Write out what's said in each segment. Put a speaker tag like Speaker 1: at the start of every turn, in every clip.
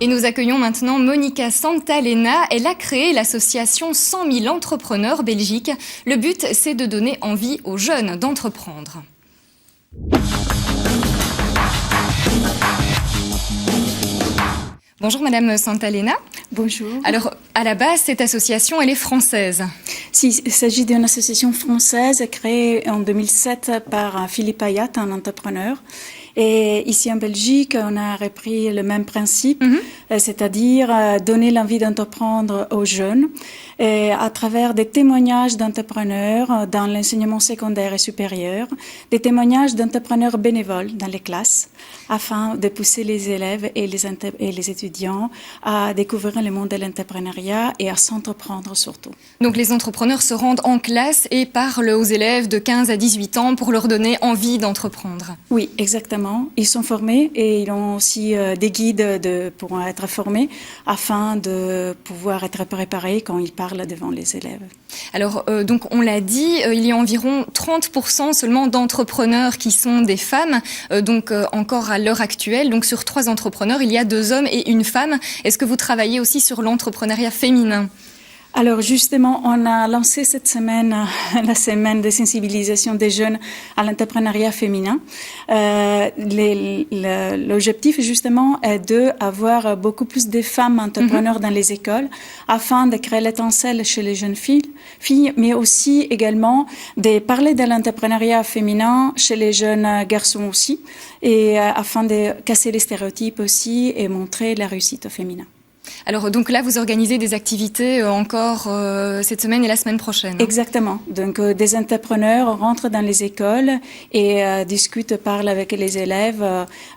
Speaker 1: Et nous accueillons maintenant Monica Santalena. Elle a créé l'association 100 000 entrepreneurs Belgique. Le but, c'est de donner envie aux jeunes d'entreprendre. Bonjour Madame Santalena.
Speaker 2: Bonjour.
Speaker 1: Alors, à la base, cette association, elle est française.
Speaker 2: Si, il s'agit d'une association française créée en 2007 par Philippe Ayat, un entrepreneur. Et ici en Belgique, on a repris le même principe, c'est-à-dire donner l'envie d'entreprendre aux jeunes et à travers des témoignages d'entrepreneurs dans l'enseignement secondaire et supérieur, des témoignages d'entrepreneurs bénévoles dans les classes, afin de pousser les élèves et les étudiants à découvrir le monde de l'entrepreneuriat et à s'entreprendre surtout.
Speaker 1: Donc les entrepreneurs se rendent en classe et parlent aux élèves de 15 à 18 ans pour leur donner envie d'entreprendre.
Speaker 2: Oui, exactement. Ils sont formés et ils ont aussi des guides pour être formés afin de pouvoir être préparés quand ils parlent devant les élèves.
Speaker 1: Alors, donc on l'a dit, il y a environ 30% seulement d'entrepreneurs qui sont des femmes, encore à l'heure actuelle. Donc sur 3 entrepreneurs, il y a 2 hommes et une femme. Est-ce que vous travaillez aussi sur l'entrepreneuriat féminin ?
Speaker 2: Alors justement, on a lancé cette semaine la semaine de sensibilisation des jeunes à l'entrepreneuriat féminin. L'objectif justement est d'avoir beaucoup plus de femmes entrepreneurs dans les écoles afin de créer l'étincelle chez les jeunes filles, mais aussi également de parler de l'entrepreneuriat féminin chez les jeunes garçons aussi, et afin de casser les stéréotypes aussi et montrer la réussite au féminin.
Speaker 1: Alors donc là, vous organisez des activités encore cette semaine et la semaine prochaine.
Speaker 2: Exactement. Donc des entrepreneurs rentrent dans les écoles et discutent, parlent avec les élèves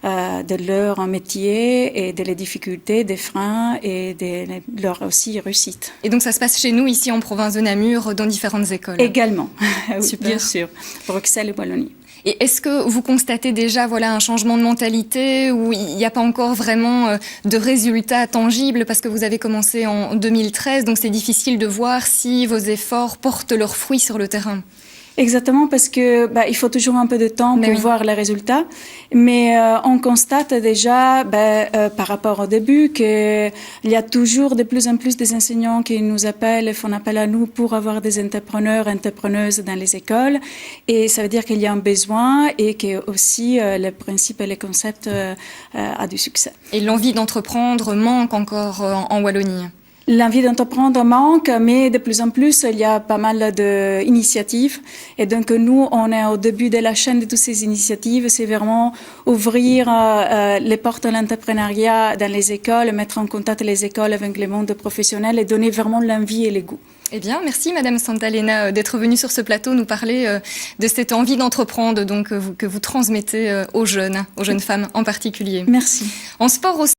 Speaker 2: de leur métier et de les difficultés, des freins et de leur aussi réussite.
Speaker 1: Et donc ça se passe chez nous, ici en province de Namur, dans différentes écoles.
Speaker 2: Également,
Speaker 1: Super.
Speaker 2: Bien sûr, Bruxelles et Wallonie.
Speaker 1: Et est-ce que vous constatez déjà un changement de mentalité où il n'y a pas encore vraiment de résultats tangibles parce que vous avez commencé en 2013, donc c'est difficile de voir si vos efforts portent leurs fruits sur le terrain?
Speaker 2: Exactement, parce que il faut toujours un peu de temps pour voir les résultats. Mais on constate déjà, par rapport au début, qu'il y a toujours de plus en plus des enseignants qui nous appellent, font appel à nous pour avoir des entrepreneurs, entrepreneuses dans les écoles. Et ça veut dire qu'il y a un besoin et que aussi le principe et le concept a du succès.
Speaker 1: Et l'envie d'entreprendre manque encore en Wallonie?
Speaker 2: L'envie d'entreprendre manque, mais de plus en plus, il y a pas mal d'initiatives. Et donc, nous, on est au début de la chaîne de toutes ces initiatives. C'est vraiment ouvrir les portes de l'entrepreneuriat dans les écoles, mettre en contact les écoles avec le monde professionnel et donner vraiment l'envie et les goûts.
Speaker 1: Eh bien, merci Madame Santalena d'être venue sur ce plateau nous parler de cette envie d'entreprendre que vous transmettez aux jeunes femmes en particulier.
Speaker 2: Merci.
Speaker 1: En sport aussi.